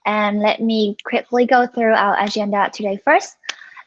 And let me quickly go through our agenda today first.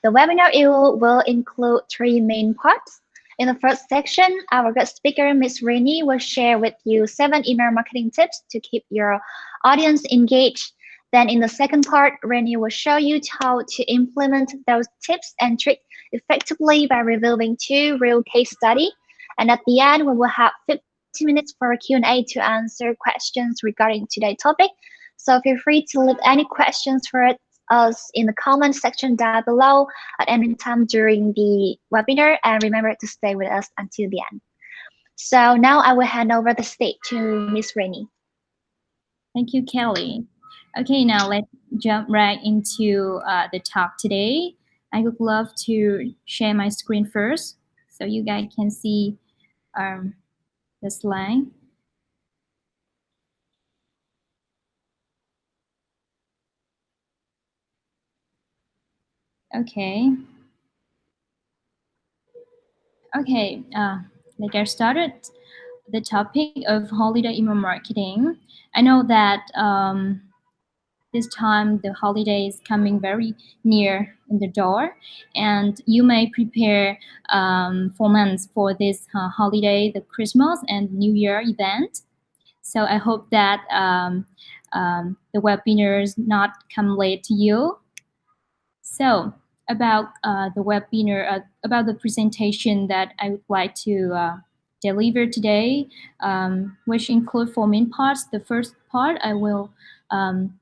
The webinar will include three main parts. In the first section, our guest speaker, Ms. Rainey, will share with you 7 email marketing tips to keep your audience engaged. Then in the second part, Rainey will show you how to implement those tips and tricks effectively by reviewing 2 real case studies. And at the end, we will have 50 minutes for a Q&A to answer questions regarding today's topic. So feel free to leave any questions for us in the comment section down below at any time during the webinar, and remember to stay with us until the end. So now I will hand over the stage to Ms. Rainey. Thank you, Kelly. Okay, now let's jump right into the talk today. I would love to share my screen first so you guys can see the slide. Okay. Okay, let's get started. The topic of holiday email marketing. I know that this time the holiday is coming very near in the door, and you may prepare for months for this holiday, the Christmas and New Year event. So I hope that the webinars not come late to you. So about the webinar, about the presentation that I would like to deliver today, which include 4 main parts. The first part, I will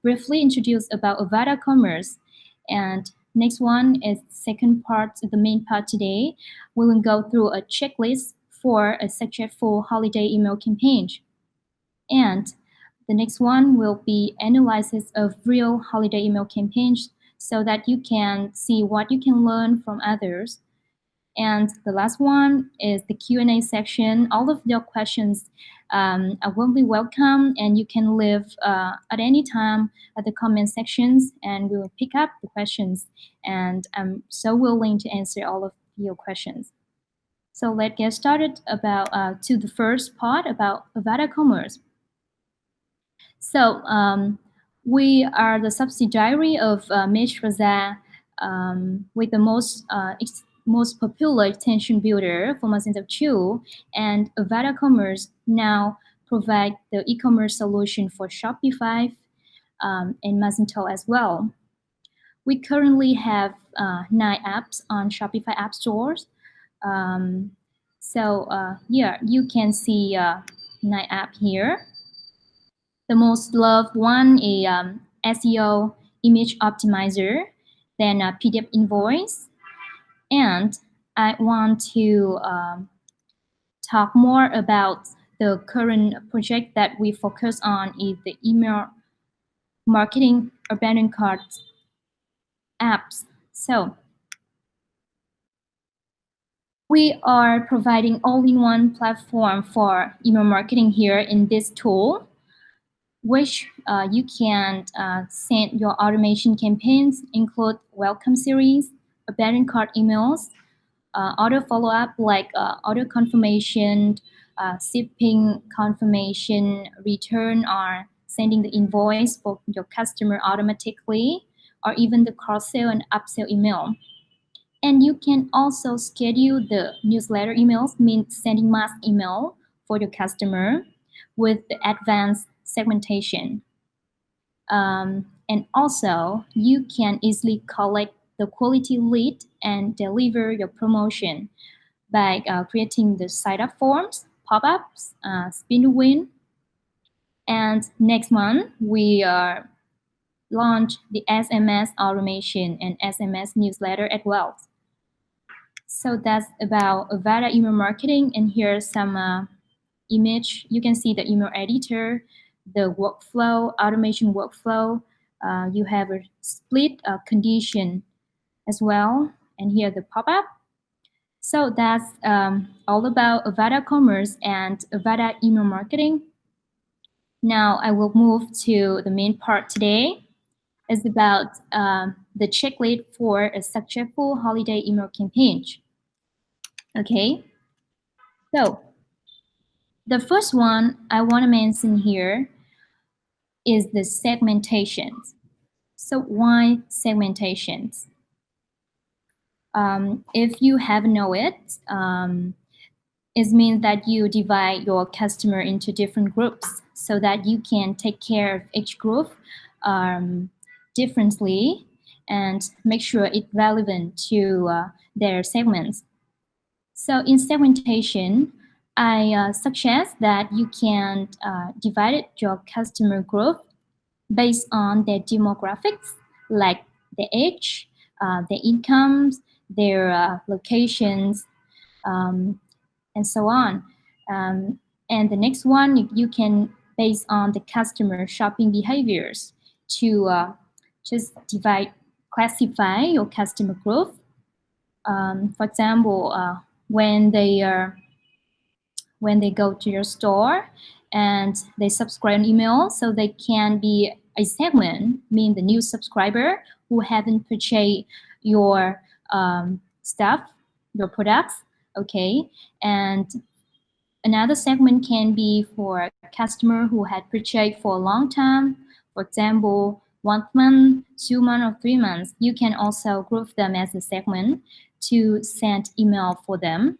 briefly introduce about AVADA Commerce, and next one is second part, the main part today. We will go through a checklist for a successful holiday email campaign, and the next one will be analysis of real holiday email campaigns, so that you can see what you can learn from others. And the last one is the Q&A section. All of your questions will be welcome, and you can leave at any time at the comment sections, and we will pick up the questions. And I'm so willing to answer all of your questions. So let's get started about to the first part about AVADA Commerce. So we are the subsidiary of Mesh Bazaar, with the most popular extension builder for Magento 2, and AVADA Commerce now provide the e-commerce solution for Shopify and Magento as well. We currently have 9 apps on Shopify app stores. Yeah, you can see 9 apps here. The most loved one is SEO image optimizer, then PDF invoice. And I want to talk more about the current project that we focus on is the email marketing abandoned cart apps. So we are providing all-in-one platform for email marketing here in this tool, which you can send your automation campaigns, include welcome series, abandoned cart emails, auto follow-up like auto confirmation, shipping confirmation, return or sending the invoice for your customer automatically, or even the cross-sell and upsell email. And you can also schedule the newsletter emails, means sending mass email for your customer with the advanced segmentation. And also, you can easily collect the quality lead and deliver your promotion by creating the sign-up forms, pop-ups, spin to win. And next month, we launch the SMS automation and SMS newsletter as well. So that's about AVADA email marketing. And here's some image. You can see the email editor, the workflow, automation workflow. You have a split condition as well. And here the pop-up. So that's all about AVADA Commerce and AVADA email marketing. Now I will move to the main part today. It's about the checklist for a successful holiday email campaign. Okay, so the first one I want to mention here is the segmentation. So why segmentations? If you haven't know it, it means that you divide your customer into different groups so that you can take care of each group differently and make sure it's relevant to their segments. So in segmentation, I suggest that you can divide your customer group based on their demographics, like their age, their incomes, their locations, and so on. And the next one, you can base on the customer shopping behaviors to just classify your customer group. For example, when they go to your store and they subscribe an email, so they can be a segment, mean the new subscriber who haven't purchased your stuff, your products, okay? And another segment can be for a customer who had purchased for a long time, for example, 1 month, 2 months, or 3 months. You can also group them as a segment to send email for them.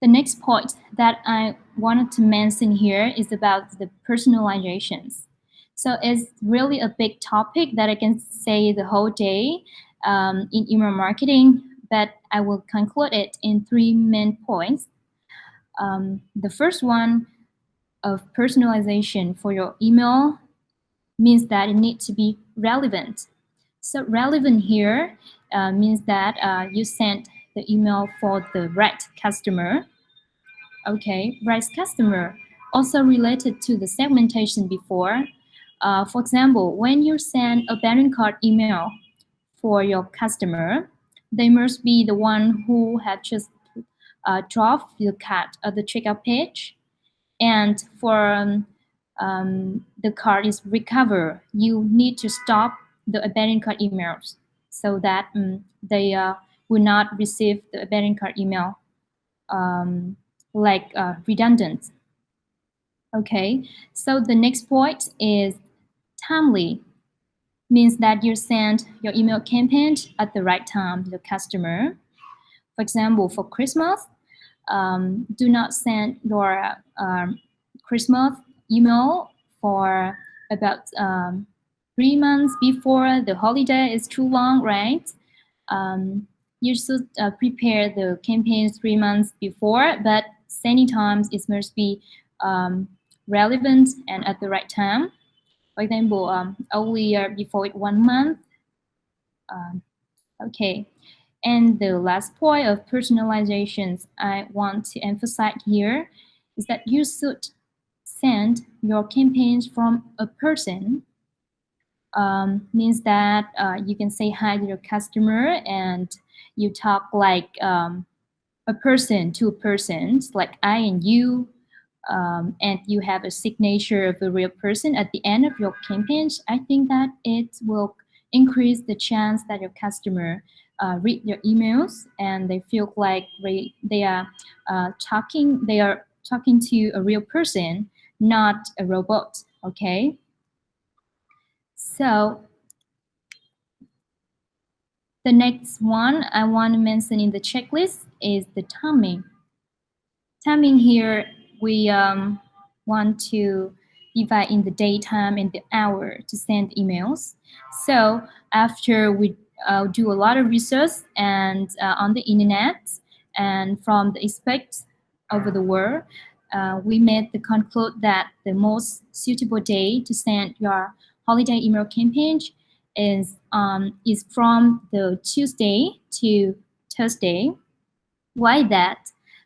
The next point that I wanted to mention here is about the personalizations. So it's really a big topic that I can say the whole day in email marketing, but I will conclude it in 3 main points. The first one of personalization for your email means that it needs to be relevant. So relevant here means that you send the email for the right customer. Okay, right customer. Also related to the segmentation before. For example, when you send a banner card email for your customer, they must be the one who had just dropped the card at the checkout page. And for the card is recovered, you need to stop the abandoned card emails so that they will not receive the abandoned card email redundant. Okay, so the next point is timely. Means that you send your email campaign at the right time to the customer. For example, for Christmas, do not send your Christmas email for about 3 months before the holiday. Is too long, right? You should prepare the campaign 3 months before, but sending times it must be relevant and at the right time. For example, only before 1 month. Okay. And the last point of personalizations I want to emphasize here is that you should send your campaigns from a person. Means that you can say hi to your customer and you talk like a person to a person, like I and you, and you have a signature of a real person at the end of your campaigns. I think that it will increase the chance that your customer read your emails and they feel like they are talking to a real person, not a robot. Okay. So the next one I want to mention in the checklist is the timing. Timing here, we want to divide in the daytime and the hour to send emails. So after we do a lot of research and on the internet and from the experts over the world, we made the conclude that the most suitable day to send your holiday email campaign is from the Tuesday to Thursday. Why that?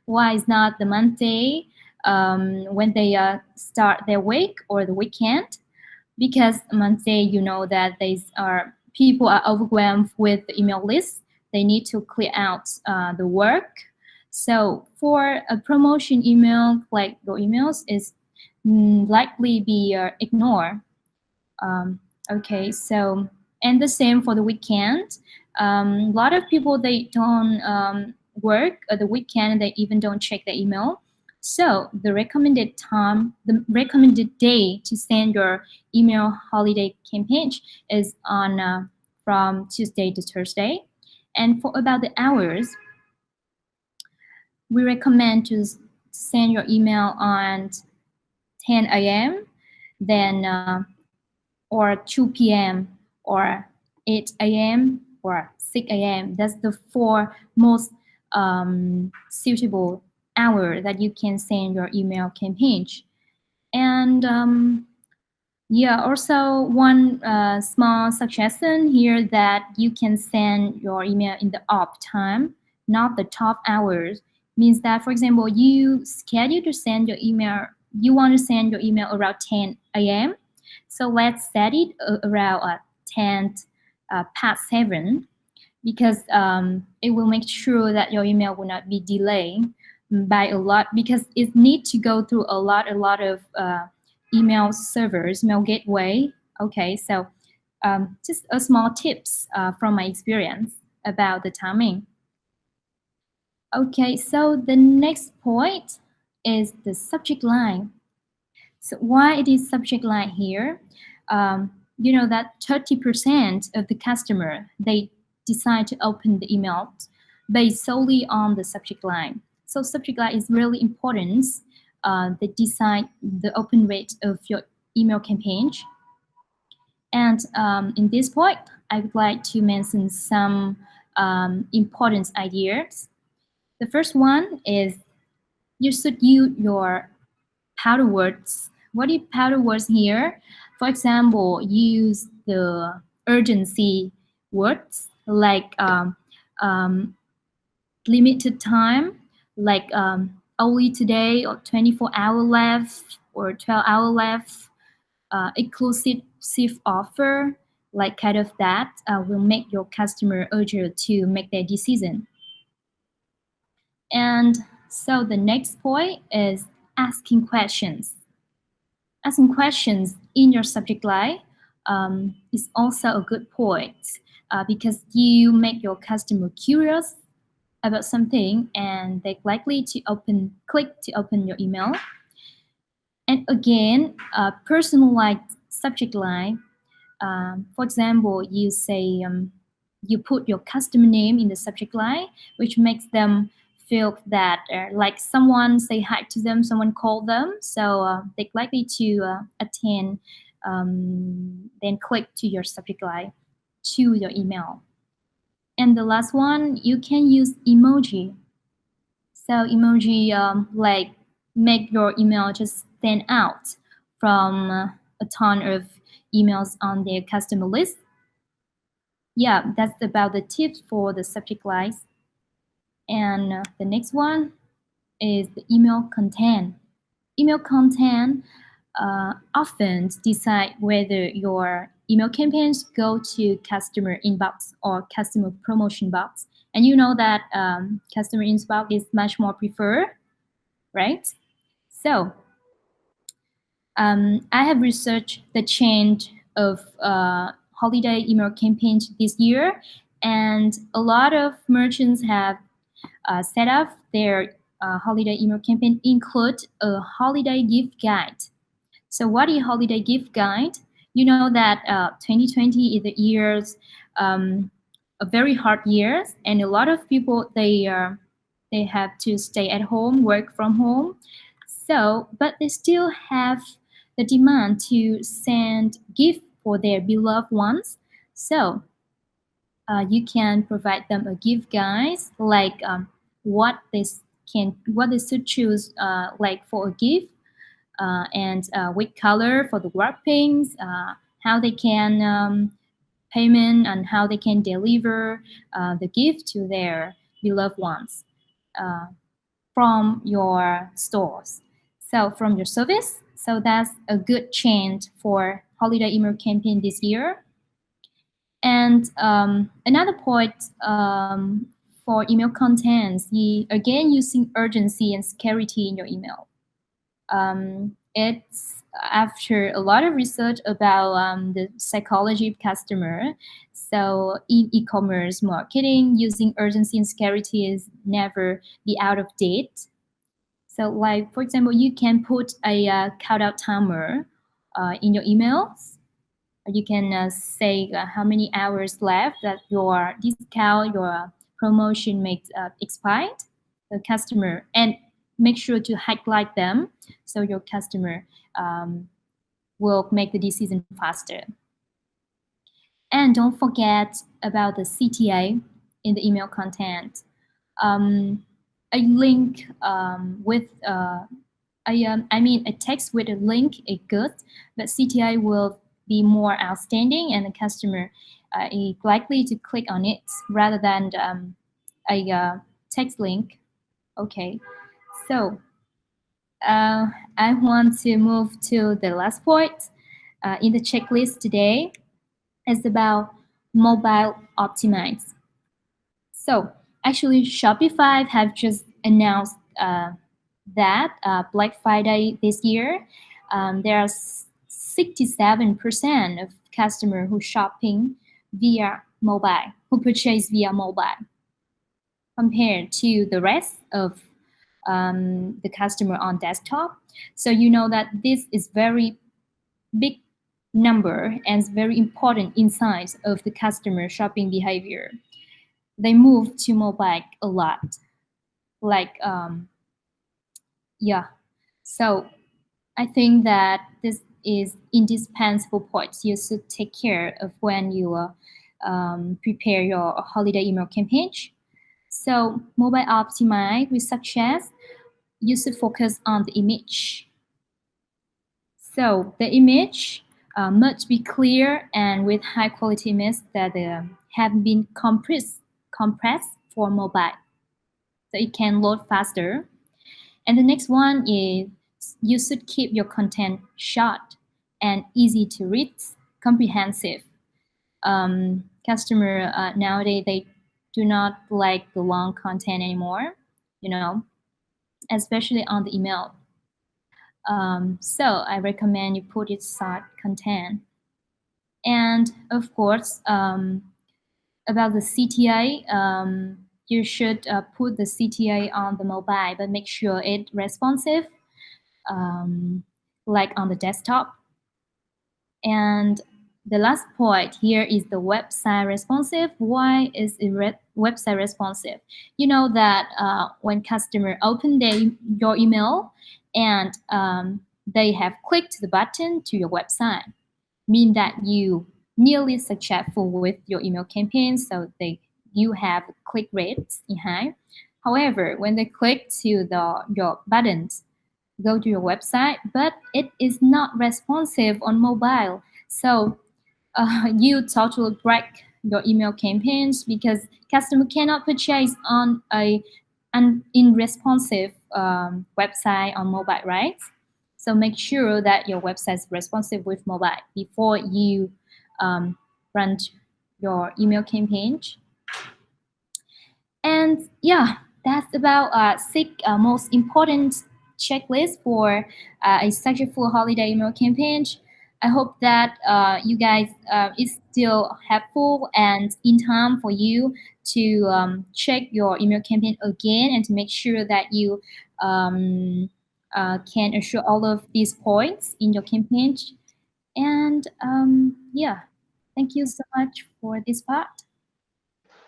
Why is not the Monday when they start their week or the weekend? Because Monday, you know that people are overwhelmed with the email list. They need to clear out the work. So for a promotion email, like your emails is likely be ignored. Okay, so and the same for the weekend. A lot of people, they don't work at the weekend. They even don't check the email. So the recommended time, the recommended day to send your email holiday campaign is on from Tuesday to Thursday. And for about the hours, we recommend to send your email on 10 a.m., then or 2 p.m. or 8 a.m. or 6 a.m. That's the four most suitable hour that you can send your email campaign. And yeah, also one small suggestion here that you can send your email in the off time, not the top hours. Means that, for example, you schedule to send your email, you want to send your email around 10 a.m. So let's set it around 10 past 7, because it will make sure that your email will not be delayed by a lot, because it needs to go through a lot of email servers, email gateway. Okay, so just a small tips from my experience about the timing. Okay, so the next point is the subject line. So why it is subject line here? You know that 30% of the customer, they decide to open the email based solely on the subject line. So subject line is really important. They decide the open rate of your email campaign. And in this point, I would like to mention some important ideas. The first one is you should use your powder words. What is powder words here? For example, use the urgency words like limited time, like only today, or 24-hour left, or 12-hour left, exclusive offer, like kind of that will make your customer urgent to make their decision. And so the next point is asking questions. Asking questions in your subject line is also a good point because you make your customer curious about something, and they're likely to click to open your email. And again, personalized subject line. For example, you say you put your customer name in the subject line, which makes them feel that like someone say hi to them, someone called them, so they're likely to attend, then click to your subject line to your email. And the last one, you can use emoji. So emoji like make your email just stand out from a ton of emails on their customer list. Yeah, that's about the tips for the subject lines. And the next one is the email content. Email content often decide whether your email campaigns go to customer inbox or customer promotion box. And you know that customer inbox is much more preferred, right? So I have researched the change of holiday email campaigns this year, and a lot of merchants have set up their holiday email campaign include a holiday gift guide. So what is holiday gift guide? You know that 2020 is the years a very hard year, and a lot of people they have to stay at home, work from home. So, but they still have the demand to send gift for their beloved ones. So you can provide them a gift guide, like what they should choose, like for a gift, and which color for the wrappings, how they can payment, and how they can deliver the gift to their beloved ones from your stores. So from your service. So that's a good change for holiday email campaign this year. And another point for email contents, again using urgency and security in your email. It's after a lot of research about the psychology of customer. So in e-commerce marketing, using urgency and security is never be out of date. So like, for example, you can put a countdown timer in your emails. You can say how many hours left that your discount, your promotion may expired, the customer, and make sure to highlight them so your customer will make the decision faster. And don't forget about the CTA in the email content. A link with a text with a link is good, but CTA will be more outstanding, and the customer is likely to click on it rather than a text link. Okay, so I want to move to the last point in the checklist today. It's about mobile optimize. So actually, Shopify have just announced that Black Friday this year, there are 67% of customers who shopping via mobile, who purchase via mobile, compared to the rest of the customer on desktop. So you know that this is very big number and very important insights of the customer shopping behavior. They move to mobile a lot. Like, yeah. So I think that this is indispensable points you should take care of when you prepare your holiday email campaign. So mobile optimize, we suggest you should focus on the image. So the image must be clear and with high quality image that have been compressed for mobile, so it can load faster. And the next one is you should keep your content short and easy to read, comprehensive. Customer nowadays, they do not like the long content anymore, you know, especially on the email. So I recommend you put it short content. And of course, about the CTA, you should put the CTA on the mobile, but make sure it's responsive, like on the desktop. And the last point here is the website responsive. Why is it website responsive? You know that when customer open your email and they have clicked the button to your website, mean that you nearly successful with your email campaign, so you have click rates in high. However, when they click to your buttons, go to your website, but it is not responsive on mobile. So you totally break your email campaigns because customer cannot purchase on an irresponsive website on mobile, right? So make sure that your website is responsive with mobile before you run your email campaign. And yeah, that's about 6 most important checklists for a successful holiday email campaign. I hope that you guys is still helpful and in time for you to check your email campaign again and to make sure that you can assure all of these points in your campaign. And yeah, thank you so much for this part.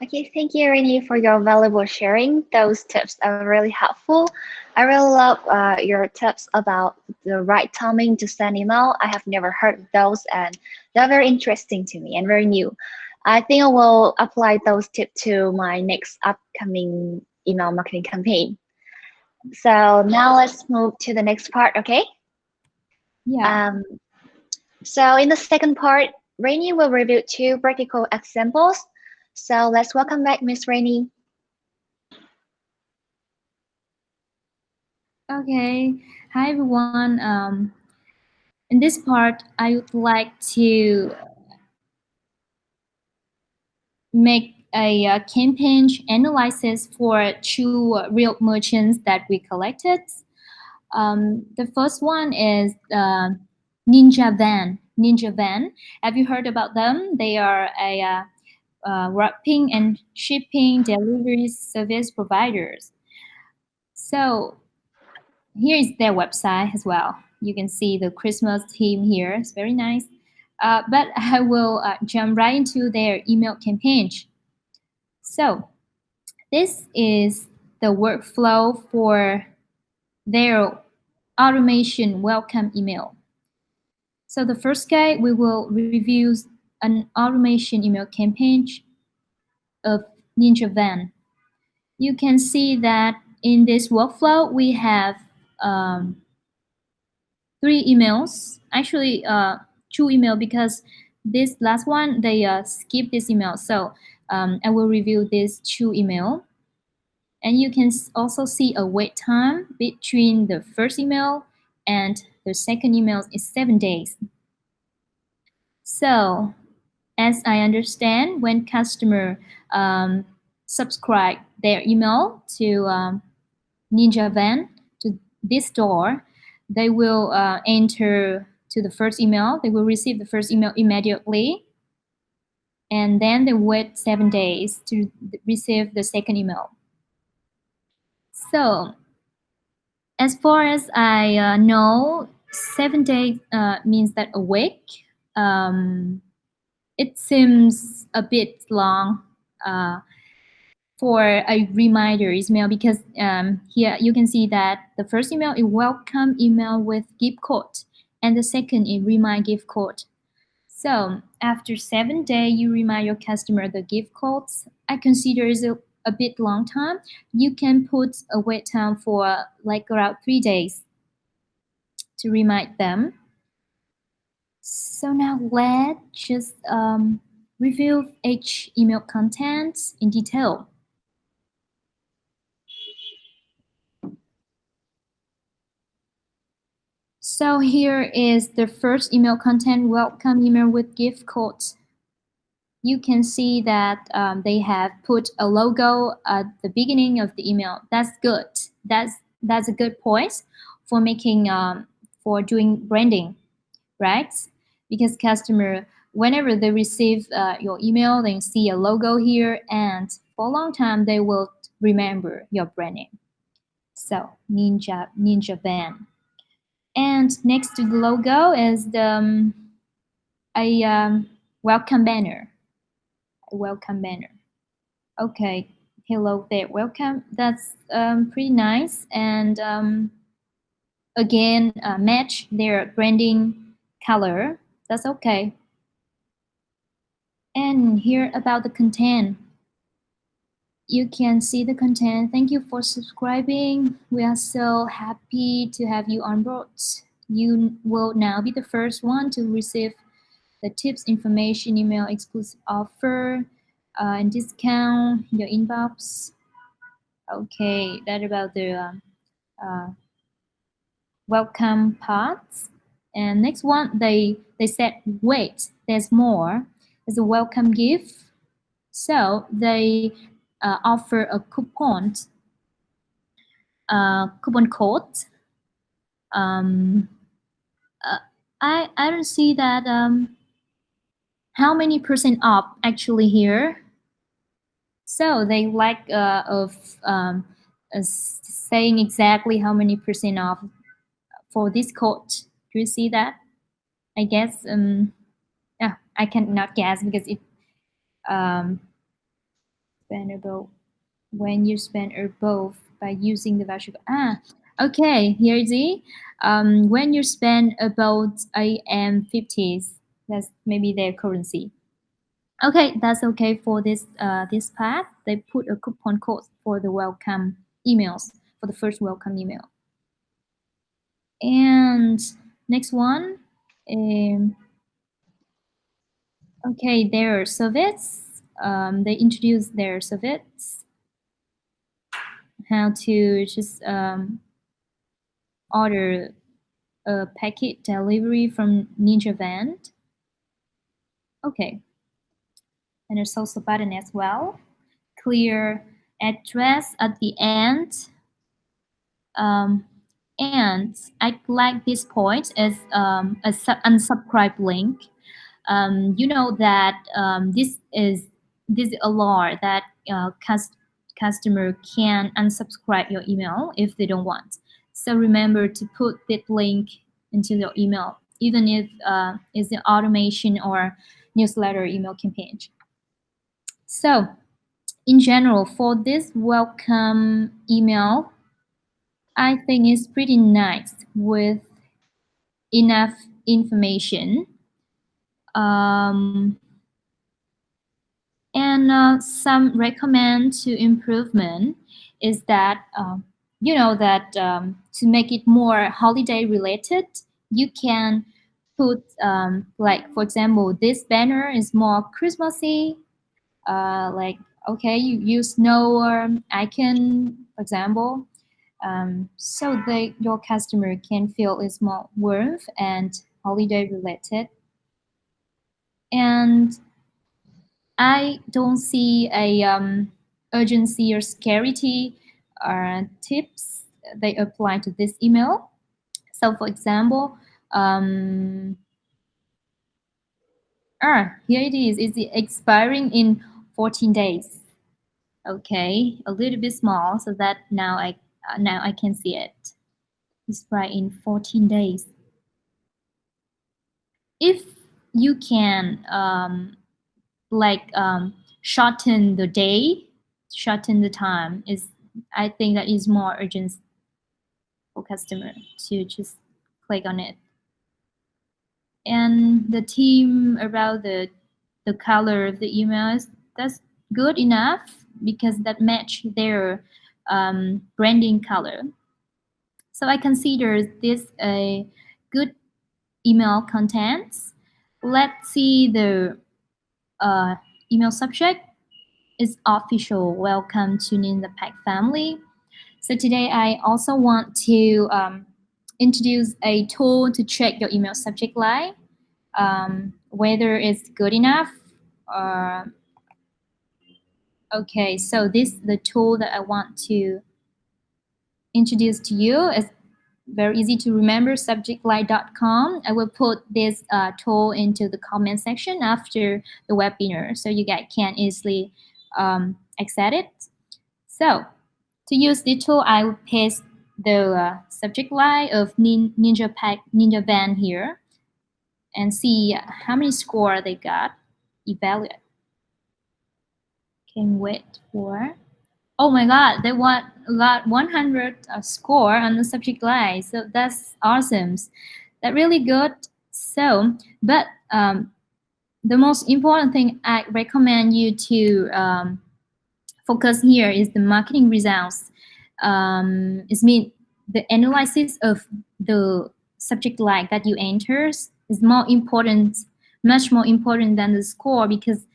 Okay, thank you, Rini, for your valuable sharing. Those tips are really helpful. I really love your tips about the right timing to send email. I have never heard of those, and they're very interesting to me and very new. I think I will apply those tips to my next upcoming email marketing campaign. So now let's move to the next part, okay? Yeah. So in the second part, Rainy will review 2 practical examples. So let's welcome back Miss Rainy. Okay. Hi everyone. In this part, I would like to make a campaign analysis for 2 real merchants that we collected. The first one is Ninja Van. Ninja Van. Have you heard about them? They are a wrapping and shipping delivery service providers. So here is their website as well. You can see the Christmas theme here. It's very nice. But I will jump right into their email campaign. So this is the workflow for their automation welcome email. So the first guide, we will review an automation email campaign of Ninja Van. You can see that in this workflow, we have 3 emails. Actually, 2 emails because this last one, they skip this email. So I will review this 2 email. And you can also see a wait time between the first email and the second email is 7 days. So as I understand, when customer subscribe their email to Ninja Van, to this store, they will enter to the first email. They will receive the first email immediately, and then they wait 7 days to receive the second email. So as far as I know, 7 days means that a week. It seems a bit long for a reminder email because here you can see that the first email is welcome email with gift code, and the second is remind gift code. So after 7 days, you remind your customer the gift codes. I consider is a bit long time. You can put a wait time for like around 3 days to remind them. So now let's just review each email content in detail. So here is the first email content, welcome email with gift code. You can see that they have put a logo at the beginning of the email. That's good. That's a good point for making for doing branding, right? Because customer, whenever they receive your email, they see a logo here, and for a long time they will remember your brand name. So Ninja Van. And next to the logo is the a welcome banner. A welcome banner. Okay, hello there, welcome. That's pretty nice, and again match their branding color. That's okay. And here about the content. You can see the content. Thank you for subscribing. We are so happy to have you on board. You will now be the first one to receive the tips, information, email, exclusive offer, and discount your inbox. Okay, that about the welcome parts. And next one, they said, wait, there's more. There's a welcome gift. So they offer a coupon code. I don't see that how many percent off actually here. So they like of saying exactly how many percent off for this code. Do you see that? I guess yeah, I cannot guess because it spendable when you spend above by using the voucher. Okay, here is it. When you spend about AM50s, that's maybe their currency. Okay, that's okay for this this part. They put a coupon code for the welcome emails, for the first welcome email. And next one, okay, their service. They introduce their service, how to just order a packet delivery from Ninja Van. Okay, and there's also button as well. Clear address at the end. And I like this point as a unsubscribe link. You know that this is a law that customer can unsubscribe your email if they don't want. So remember to put that link into your email, even if it's an automation or newsletter email campaign. So in general, for this welcome email, I think it's pretty nice with enough information. And some recommend to improvement is that to make it more holiday related, you can put like, for example, this banner is more Christmassy. Like, okay, you use no icon, for example, so your customer can feel it's more warmth and holiday related. And I don't see a urgency or scarcity tips they apply to this email. So for example, here it is. It's expiring in 14 days. Okay, a little bit small, so that now I can see it. Expire in 14 days. If you can shorten the day, shorten the time, I think that is more urgent for customer to just click on it. And the theme around the color of the emails, that's good enough because that match their branding color. So I consider this a good email contents. Let's see the email subject is official. Welcome to Ninja Pack family. So today I also want to introduce a tool to check your email subject line, whether it's good enough. Okay, so the tool that I want to introduce to you is very easy to remember, subjectline.com. I will put this tool into the comment section after the webinar, so you guys can easily access it. So to use the tool, I will paste the subject line of Ninja Pack Ninja Van here and see how many score they got. Evaluate. Can wait for. Oh my God, they got 100 score on the subject line. So that's awesome. That's really good. So, but the most important thing I recommend you to focus here is the marketing results. It means the analysis of the subject line that you enter is more important, much more important than the score, because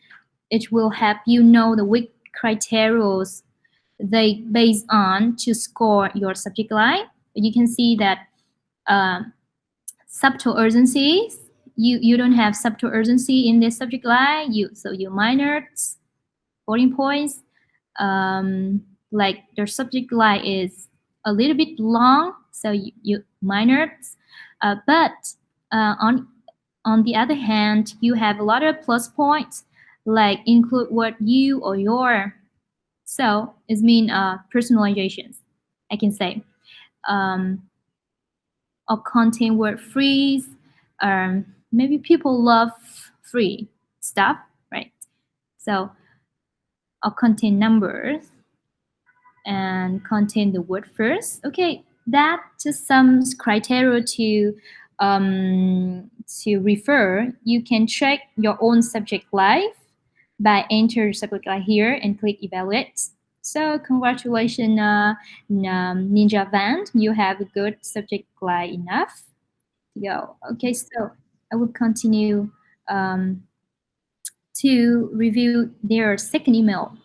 it will help you know the which criteria they base on to score your subject line. You can see that subtle urgencies, you don't have subtle urgency in this subject line. So you minor 14 points. Like your subject line is a little bit long, so you minor. But on the other hand, you have a lot of plus points, like include what you or your. So it means personalizations, I can say, or contain word freeze. Maybe people love free stuff, right? So, or contain numbers and contain the word first. Okay, that just some criteria to refer. You can check your own subject line by enter subject line here and click evaluate. So congratulations, Ninja Van. You have a good subject line enough. Go. Okay, so I will continue to review their second email.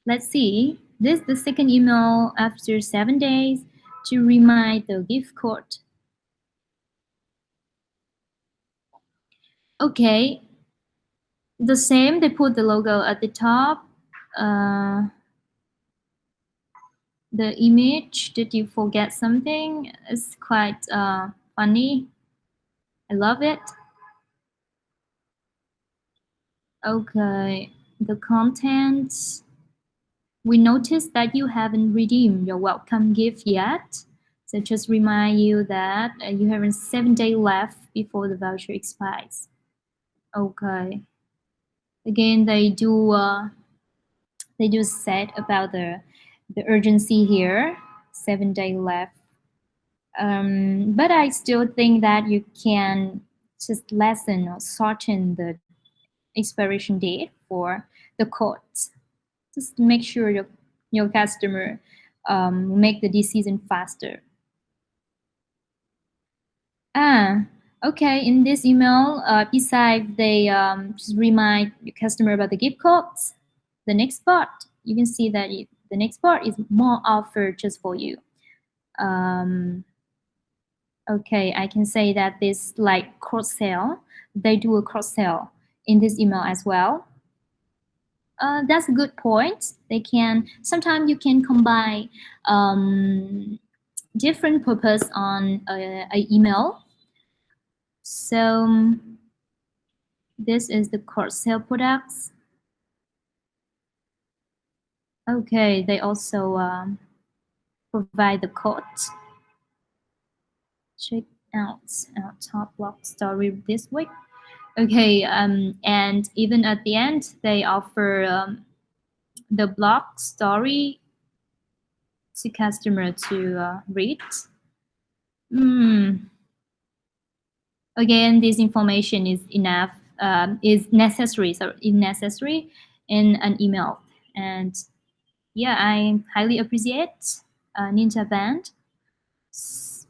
Let's see. This is the second email after 7 days to remind the gift code. Okay, the same. They put the logo at the top. The image, did you forget something? It's quite funny. I love it. Okay, the contents. We noticed that you haven't redeemed your welcome gift yet. So just remind you that you have 7 days left before the voucher expires. Okay. Again, they do said about the urgency here. 7 days left. But I still think that you can just lessen or shorten the expiration date for the codes. Just make sure your customer make the decision faster. Okay. In this email, besides they just remind your customer about the gift codes, the next part you can see that the next part is more offer just for you. Okay, I can say that this like cross sell. They do a cross sell in this email as well. That's a good point. They can sometimes you can combine different purpose on a email. So this is the cross sell products. Okay, they also provide the code. Check out our top blog story this week. Okay, and even at the end, they offer the blog story to customer to read. Again, this information is enough, is necessary in an email. And yeah, I highly appreciate Ninja Band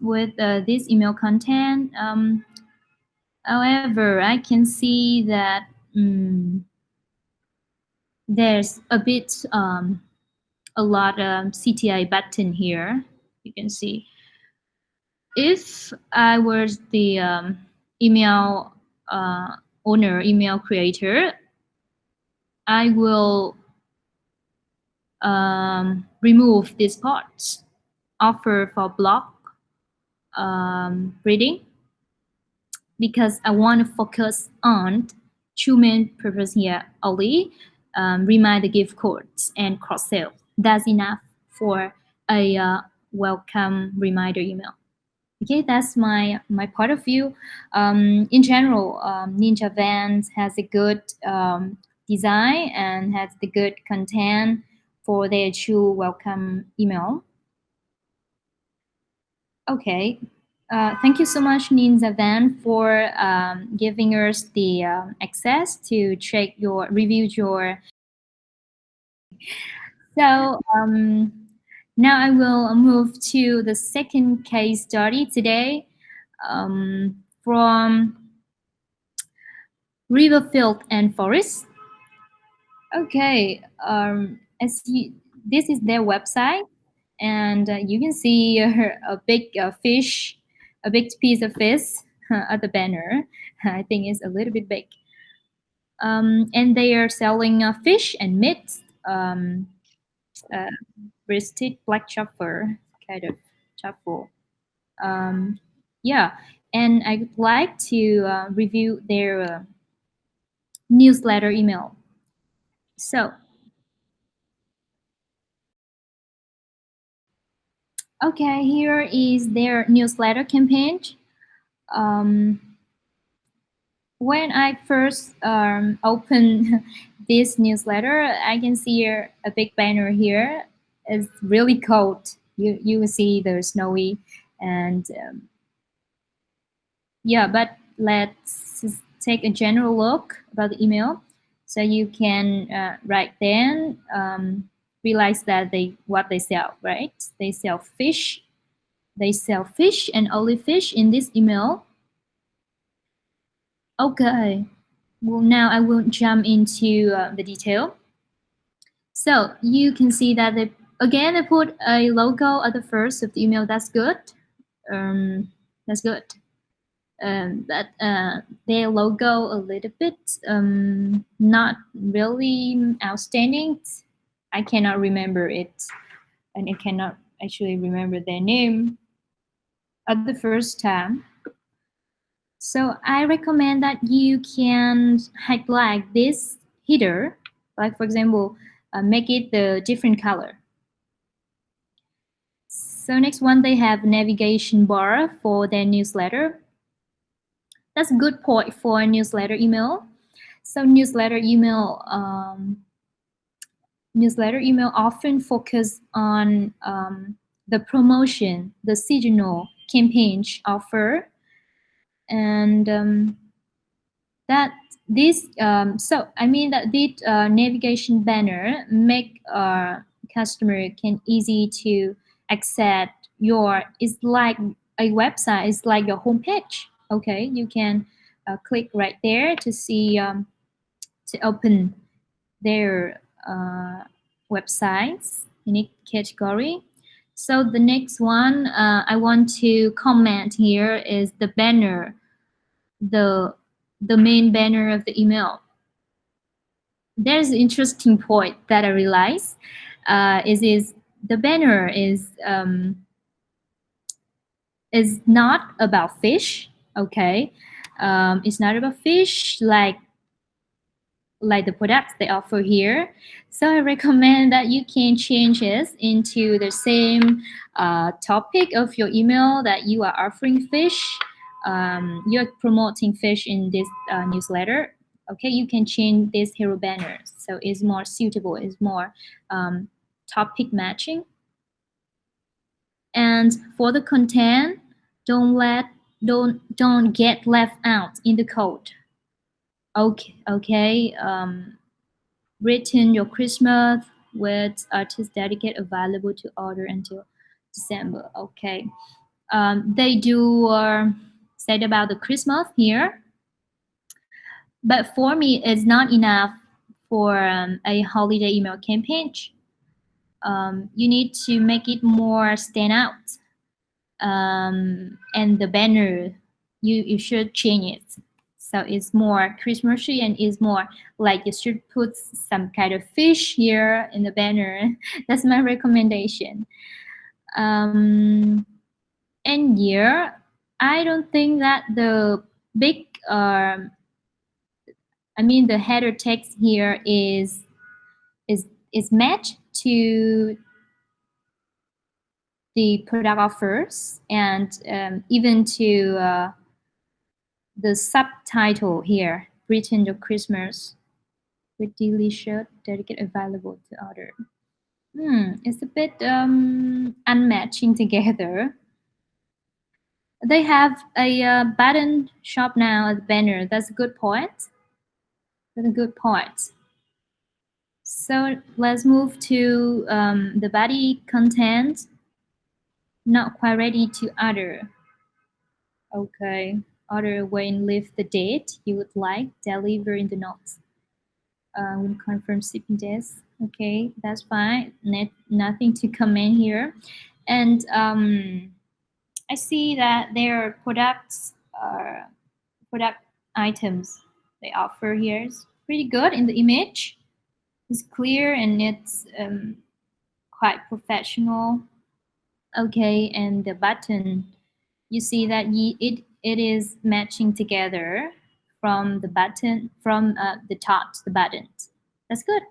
with this email content. However, I can see that there's a lot of CTI button here. You can see. If I was the email owner, email creator, I will remove this part, offer for block reading, because I want to focus on two main purposes here only. Remind the gift codes and cross sale. That's enough for a welcome reminder email. Okay, that's my point of view. In general, Ninja Vans has a good design and has the good content for their true welcome email. Okay, thank you so much, Ninja Van, for giving us the access to check your review your. So now I will move to the second case study today from Riverfield and Forest. Okay, this is their website, and you can see a big fish, a big piece of fish at the banner. I think it's a little bit big. And they are selling fish and meat, roasted black truffle, kind of truffle. Yeah, and I would like to review their newsletter email. So, okay, here is their newsletter campaign. When I first opened this newsletter, I can see a big banner here. It's really cold. You will see the snowy, and yeah, but let's just take a general look about the email. So you can right then realize that what they sell, right? They sell fish. They sell fish and only fish in this email. Okay, well now I will jump into the detail. So you can see that they put a logo at the first of the email. That's good. That's good. But their logo a little bit not really outstanding. I cannot remember it, and I cannot actually remember their name at the first time. So I recommend that you can highlight this header, like for example, make it the different color. So next one, they have navigation bar for their newsletter. That's a good point for newsletter email. So newsletter email often focus on the promotion, the seasonal campaigns offer, and that this so I mean that this navigation banner make customer can easy to access your, it's like a website, it's like your homepage. Okay, you can click right there to see to open their websites unique category. So the next one I want to comment here is the banner, the main banner of the email. There's an interesting point that I realized is the banner is not about fish. Okay, it's not about fish like the products they offer here. So I recommend that you can change it into the same topic of your email that you are offering fish. You're promoting fish in this newsletter. Okay, you can change this hero banner so it's more suitable, it's more topic matching. And for the content, don't get left out in the code. Okay. Written your Christmas with artist dedicate available to order until December. Okay. They do said about the Christmas here, but for me, it's not enough for a holiday email campaign. You need to make it more stand out, and the banner you should change it so it's more Christmassy and is more like you should put some kind of fish here in the banner. That's my recommendation. And here I don't think that the big the header text here is matched to the product offers and even to the subtitle here, written to Christmas with delicious dedicate available to order. It's a bit unmatching together. They have a button shop now as banner. That's a good point. That's a good point. So let's move to the body content. Not quite ready to order. Okay. Order when leave the date you would like, deliver in the notes. We'll confirm shipping dates. Okay, that's fine. Nothing to comment here. And I see that their products product items they offer here is pretty good in the image. It's clear and it's quite professional. Okay, and the button, you see that it is matching together from the button, from the top to the button. That's good.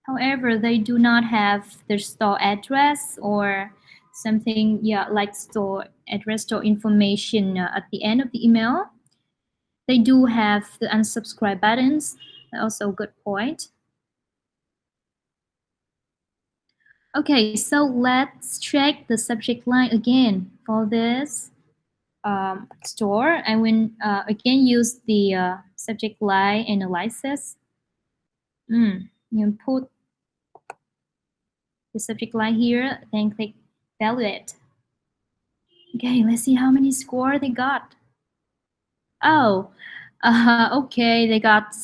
However, they do not have their store address or something, like store address, store information at the end of the email. They do have the unsubscribe buttons. Also a good point. Okay, so let's check the subject line again for this store. I will again use the subject line analysis. You put the subject line here, then click evaluate. Okay, let's see how many score they got. Oh, okay, they got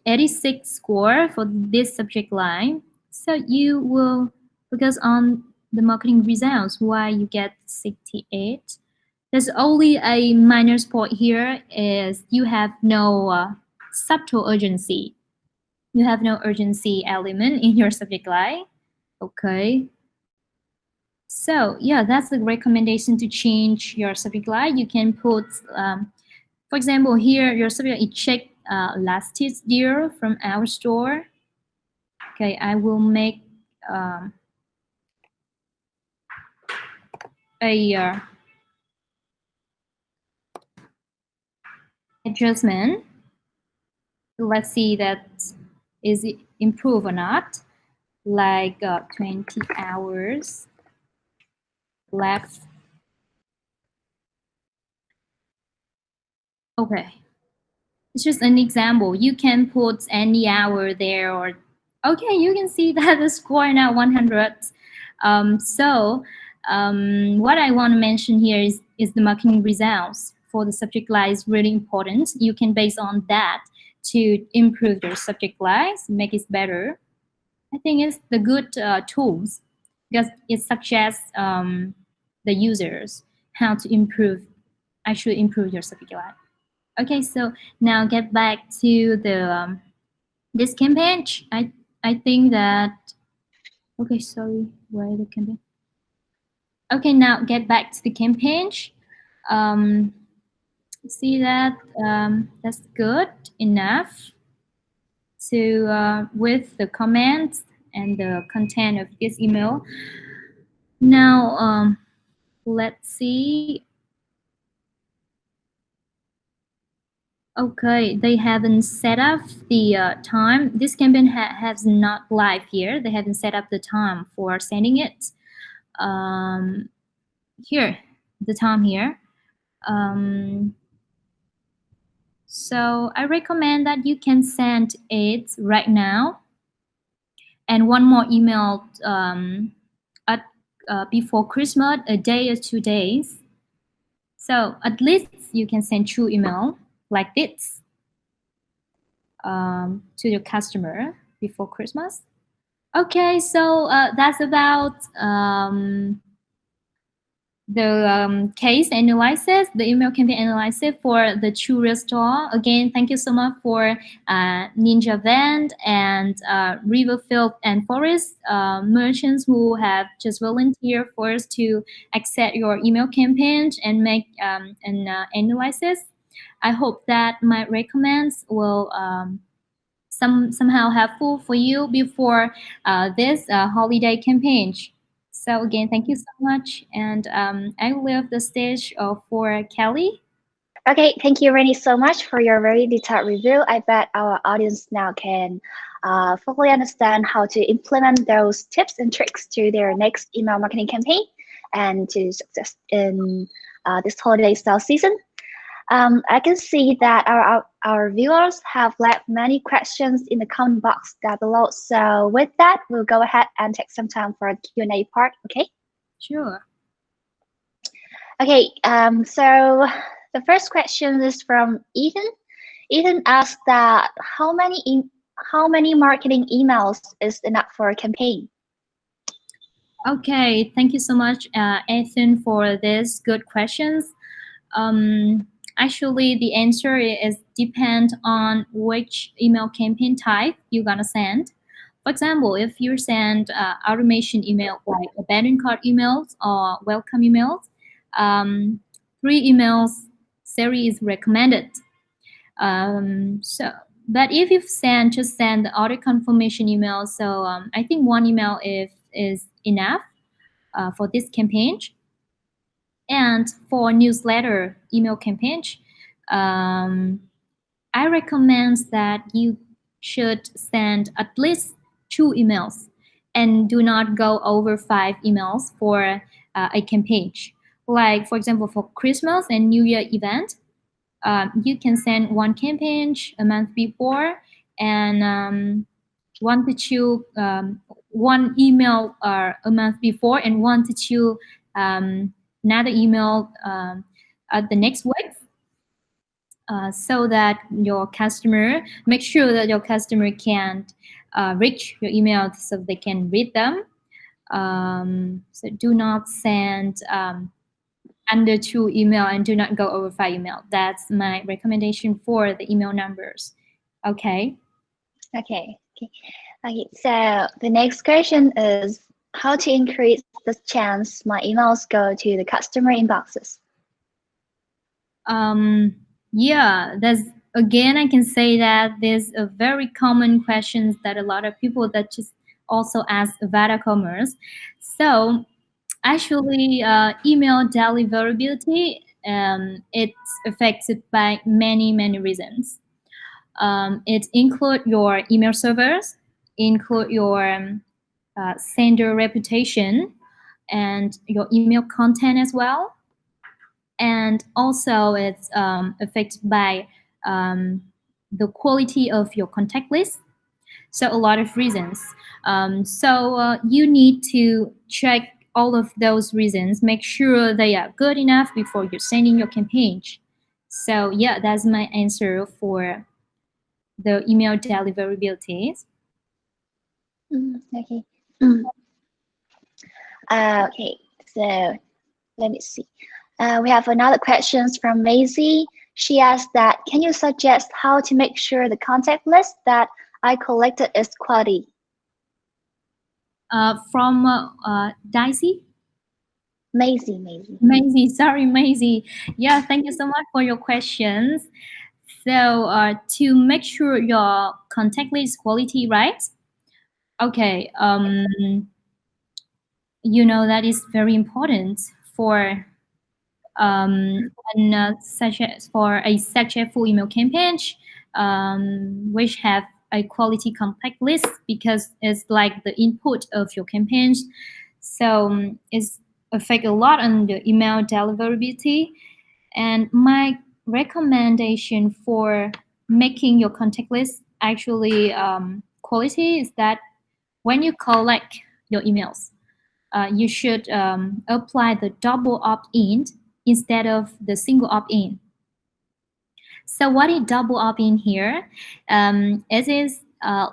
86 score for this subject line. So you will focus on the marketing results, why you get 68. There's only a minor point here is you have no subtle urgency. You have no urgency element in your subject line. Okay. So yeah, that's the recommendation to change your subject line. You can put, for example, here your subject is check last year from our store. Okay, I will make a adjustment. Let's see that is it improved or not. Like 20 hours left. Okay, it's just an example. You can put any hour there, or okay, you can see that the score now 100. What I want to mention here is the marketing results for the subject line is really important. You can base on that to improve your subject lines, make it better. I think it's the good tools because it suggests the users how to actually improve your subject line. Okay, so now get back to the this campaign. I think that okay. Sorry, where the campaign? Okay, now get back to the campaign. See that that's good enough to with the comments and the content of this email. Now let's see. Okay, they haven't set up the time. This campaign has not live here. They haven't set up the time for sending it. Here, the time here. So I recommend that you can send it right now. And one more email at before Christmas, a day or 2 days. So at least you can send 2 email like this to your customer before Christmas. Okay, so that's about the case analysis, the email campaign analysis for the Churro store. Again, thank you so much for Ninja Van and Riverfield and Forest merchants who have just volunteered for us to accept your email campaign and make an analysis. I hope that my recommends will somehow helpful for you before this holiday campaign. So again, thank you so much, and I will leave the stage for Kelly. Okay, thank you, Rennie, so much for your very detailed review. I bet our audience now can fully understand how to implement those tips and tricks to their next email marketing campaign and to success in this holiday sales season. I can see that our viewers have left many questions in the comment box down below. So with that, we'll go ahead and take some time for the Q&A part, okay? Sure. Okay, so the first question is from Ethan. Ethan asked that how many marketing emails is enough for a campaign? Okay, thank you so much, Ethan, for this good questions. Actually, the answer is depend on which email campaign type you're gonna send. For example, if you send automation email like abandoned cart emails or welcome emails, 3 emails series is recommended. But if you just send the auto confirmation email, so I think 1 email is enough for this campaign. And for newsletter email campaign, I recommend that you should send at least 2 emails and do not go over 5 emails for a campaign. Like, for example, for Christmas and New Year event, you can send 1 campaign a month before and 1 to 2 1 email a month before and 1 to 2 another email at the next week, so that your customer, make sure that your customer can reach your email so they can read them. So do not send under 2 email and do not go over 5 email. That's my recommendation for the email numbers. Okay. Okay. So the next question is how to increase the chance my emails go to the customer inboxes. Yeah, again, I can say that there's a very common questions that a lot of people that just also ask AVADA Commerce. So actually, email deliverability, it's affected by many reasons. It include your email servers, include your sender reputation, and your email content as well. And also it's affected by the quality of your contact list. So a lot of reasons. So you need to check all of those reasons, make sure they are good enough before you're sending your campaign. So yeah, that's my answer for the email deliverability. Okay. Okay, so let me see. We have another question from Maisie. She asked that, can you suggest how to make sure the contact list that I collected is quality? From Daisy? Maisie. Sorry, Maisie. Yeah, thank you so much for your questions. So to make sure your contact list quality, right? Okay, you know that is very important for for a successful email campaign, which have a quality contact list, because it's like the input of your campaigns. So it's affect a lot on the email deliverability. And my recommendation for making your contact list actually quality is that when you collect your emails, you should apply the double opt-in instead of the single opt-in. So what is double opt-in here? It is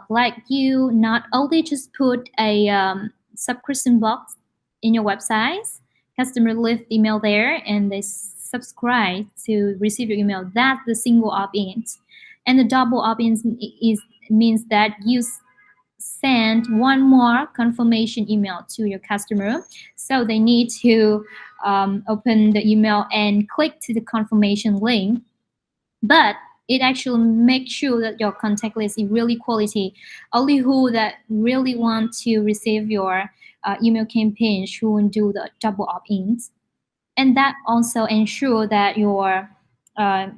like you not only just put a subscription box in your website, customer leave email there and they subscribe to receive your email. That's the single opt-in. And the double opt-in means that you send one more confirmation email to your customer. So they need to open the email and click to the confirmation link. But it actually makes sure that your contact list is really quality. Only who that really want to receive your email campaign should do the double opt-ins. And that also ensure that your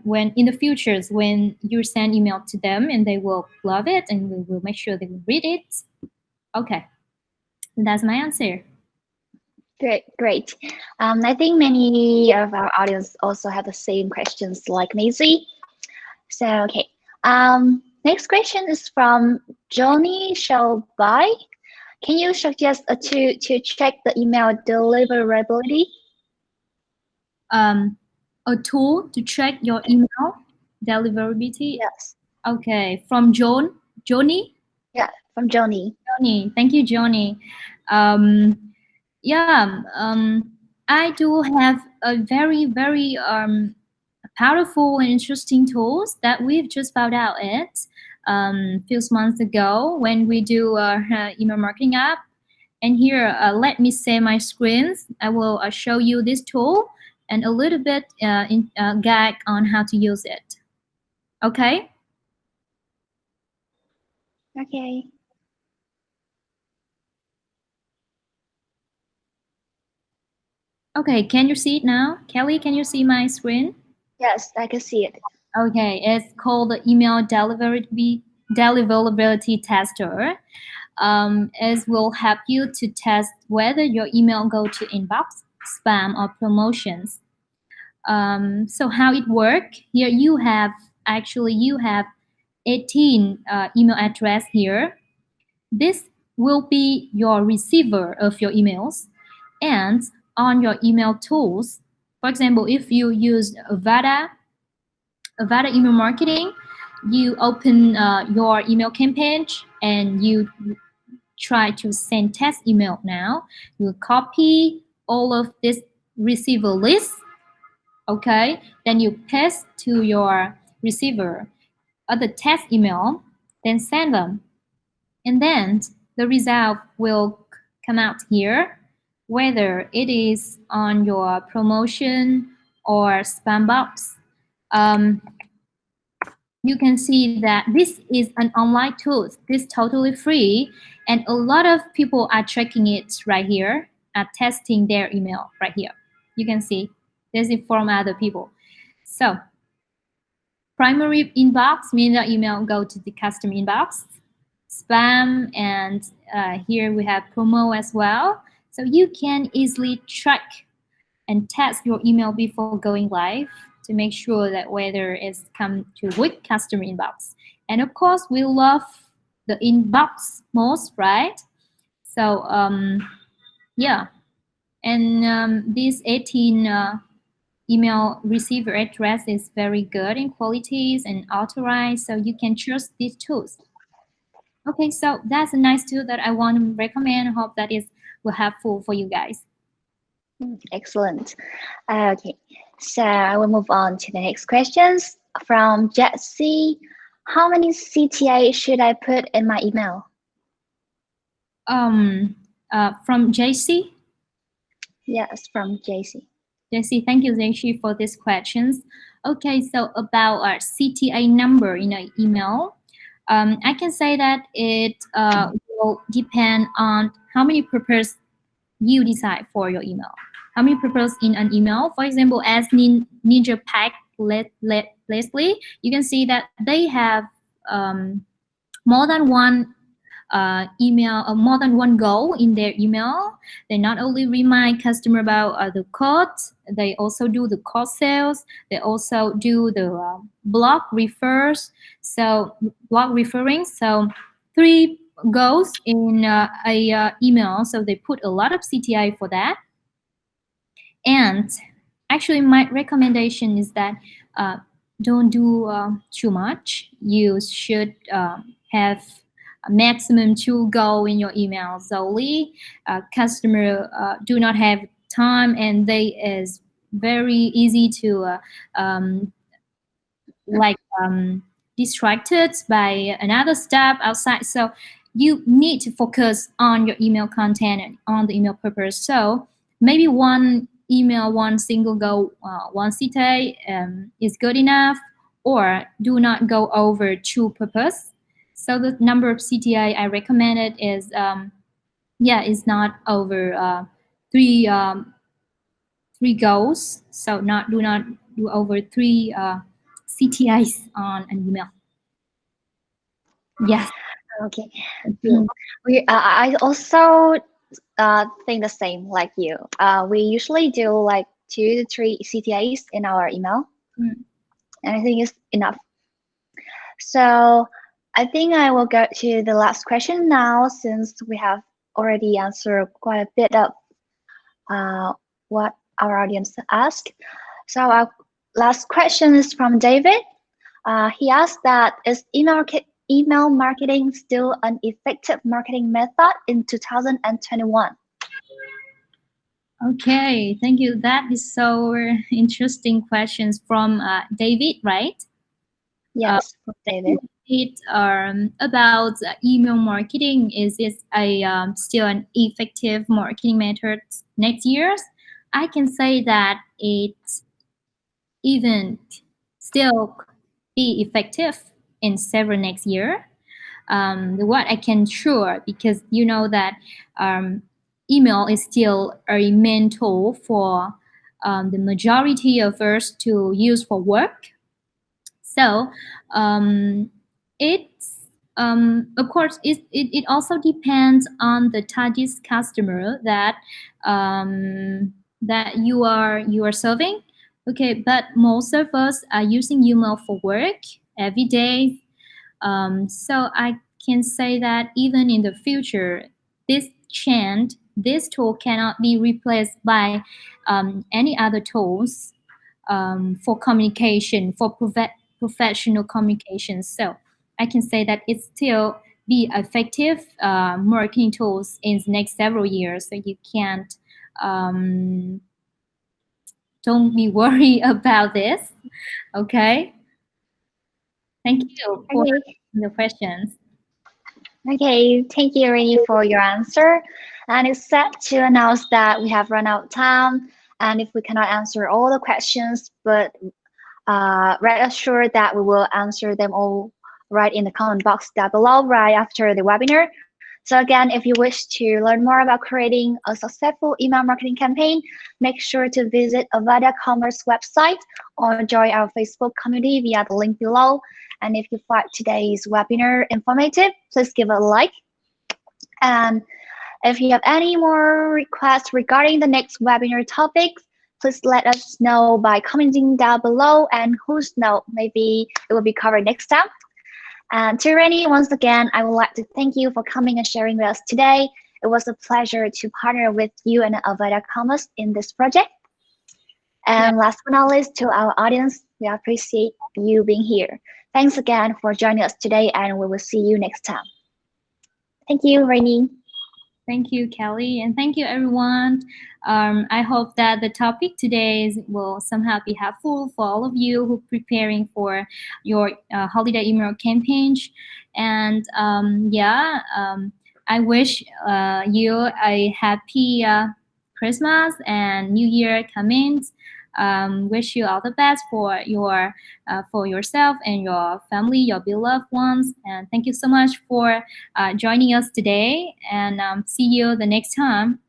when in the futures when you send email to them and they will love it and we will make sure they will read it. Okay, that's my answer. Great. I think many of our audience also have the same questions like Maisie. So, okay. Next question is from Johnny Shelby. Can you suggest a tool to check the email deliverability? A tool to check your email deliverability. Yes. Okay, from Johnny. Yeah, from Johnny. Johnny, thank you, Johnny. Yeah, I do have a very powerful and interesting tools that we've just found out it few months ago when we do email marketing app. And here, let me share my screens. I will show you this tool and a little bit guide on how to use it. Okay? Okay. Okay, can you see it now? Kelly, can you see my screen? Yes, I can see it. Okay, it's called the email deliverability tester. It will help you to test whether your email go to inbox, spam, or promotions. So how it work? Here you have 18 email address here. This will be your receiver of your emails, and on your email tools. For example, if you use AVADA email marketing, you open your email campaign and you try to send test email now. You copy all of this receiver list, okay? Then you paste to your receiver the test email, then send them. And then the result will come out here, whether it is on your promotion or spam box. you can see that this is an online tool. This is totally free, and a lot of people are checking it right here, testing their email right here. You can see this is from other people. So primary inbox means that email go to the customer inbox, spam, and here we have promo as well. So you can easily track and test your email before going live to make sure that whether it's come to which customer inbox. And of course, we love the inbox most, right? So yeah, and this 18 email receiver address is very good in qualities and authorized, so you can trust these tools. Okay, so that's a nice tool that I want to recommend. Hope that is will helpful for you guys. Excellent. Okay, so I will move on to the next questions from Jesse. How many CTA should I put in my email? From JC. Yes, from JC. JC, thank you, JC, for these questions. Okay, so about our CTA number in an email, I can say that it will depend on how many purpose you decide for your email. How many purpose in an email? For example, as Ninja Pack Leslie, you can see that they have more than one email, more than one goal in their email. They not only remind customer about the code, they also do the code sales. They also do the blog refers. So blog referring. So 3 goals in a email. So they put a lot of CTA for that. And actually, my recommendation is that don't do too much. You should have a maximum 2 goals in your emails only. Customer do not have time, and they is very easy to distracted by another step outside. So you need to focus on your email content and on the email purpose. So maybe one email, one single goal, one CTA is good enough, or do not go over 2 purpose. So the number of CTA I recommended is is not over 3 goals. So do not do over 3 CTIs on an email. Yes. Okay. I also think the same like you. We usually do like 2 to 3 CTAs in our email, and I think it's enough. So I think I will go to the last question now, since we have already answered quite a bit of what our audience asked. So our last question is from David. He asked that, is email marketing still an effective marketing method in 2021? Okay, thank you. That is so interesting questions from David, right? Yes, David. About email marketing, is it still an effective marketing method next year? I can say that it even still be effective in several next year. What I can sure, because you know that email is still a main tool for the majority of us to use for work. So it's of course it also depends on the target customer that that you are serving. Okay, but most of us are using email for work every day. So I can say that even in the future, this tool cannot be replaced by any other tools for communication, for professional communication. So I can say that it still be effective marketing tools in the next several years. So you can't don't be worried about this. Okay. Thank you for the questions. Okay, thank you, Rini, for your answer. And it's sad to announce that we have run out of time, and if we cannot answer all the questions, but Rest assured that we will answer them all right in the comment box down below right after the webinar. So again, if you wish to learn more about creating a successful email marketing campaign, make sure to visit AVADA Commerce website or join our Facebook community via the link below. And if you find today's webinar informative, please give it a like. And if you have any more requests regarding the next webinar topics, please let us know by commenting down below, and who's knows, maybe it will be covered next time. And to Rennie, once again, I would like to thank you for coming and sharing with us today. It was a pleasure to partner with you and AVADA Commerce in this project. And last but not least, to our audience, we appreciate you being here. Thanks again for joining us today, and we will see you next time. Thank you, Rennie. Thank you, Kelly, and thank you, everyone. I hope that the topic today will somehow be helpful for all of you who are preparing for your holiday email campaigns. And I wish you a happy Christmas and New Year coming. Wish you all the best for yourself and your family, your beloved ones. And thank you so much for joining us today. And see you the next time.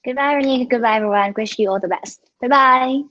Goodbye, Rennie. Goodbye, everyone. Wish you all the best. Bye-bye.